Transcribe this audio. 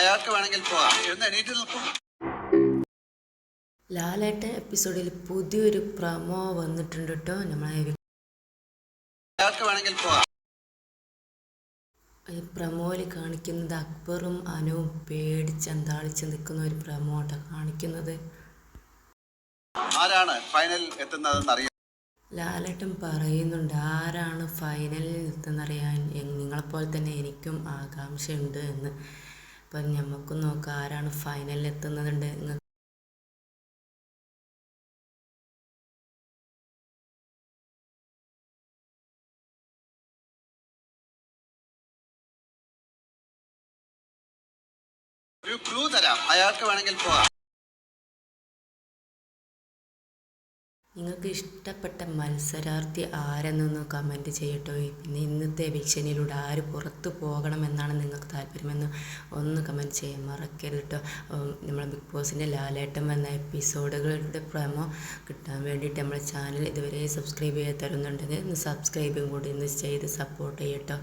അയാൾക്ക് വേണമെങ്കിൽ പോകാം എന്ന് എണീറ്റ് നിൽക്കും. ലാലേട്ടൻ എപ്പിസോഡിൽ പുതിയൊരു പ്രമോ വന്നിട്ടുണ്ട് കേട്ടോ. അയാൾക്ക് വേണമെങ്കിൽ പോകാം. ഈ പ്രമോയിൽ കാണിക്കുന്നത് അക്ബറും അനുവും പേടിച്ചന്താളിച്ച് നിൽക്കുന്ന ഒരു പ്രമോ ആട്ടോ കാണിക്കുന്നത്. ആരാണ് ഫൈനൽ എത്തുന്നതെന്ന് അറിയാം. ലാലേട്ടൻ പറയുന്നുണ്ട് ആരാണ് ഫൈനലിൽ എത്തുന്നറിയാൻ നിങ്ങളെപ്പോലെ തന്നെ എനിക്കും ആകാംക്ഷയുണ്ട് എന്ന്. അപ്പം നമുക്കും നോക്കാം ആരാണ് ഫൈനലിൽ എത്തുന്നതുണ്ട്. ഒരു ക്ലൂ തരാം, അയാൾക്ക് വേണമെങ്കിൽ പോകാം. നിങ്ങൾക്ക് ഇഷ്ടപ്പെട്ട മത്സരാർത്ഥി ആരെന്നൊന്ന് കമൻറ്റ് ചെയ്യട്ടോ. പിന്നെ ഇന്നത്തെ എവിക്ഷനിലൂടെ ആര് പുറത്ത് പോകണമെന്നാണ് നിങ്ങൾക്ക് താല്പര്യമെന്ന് ഒന്ന് കമൻറ്റ് ചെയ്യാൻ മറക്കരുത് കേട്ടോ. നമ്മൾ ബിഗ് ബോസിൻ്റെ ലാലേട്ടൻ വന്ന എപ്പിസോഡുകളുടെ പ്രമോ കിട്ടാൻ വേണ്ടിയിട്ട് നമ്മളെ ചാനൽ ഇതുവരെ സബ്സ്ക്രൈബ് ചെയ്യാൻ തരുന്നുണ്ടെങ്കിൽ ഒന്ന് സബ്സ്ക്രൈബും കൂടി ഒന്ന് ചെയ്ത് സപ്പോർട്ട് ചെയ്യട്ടോ.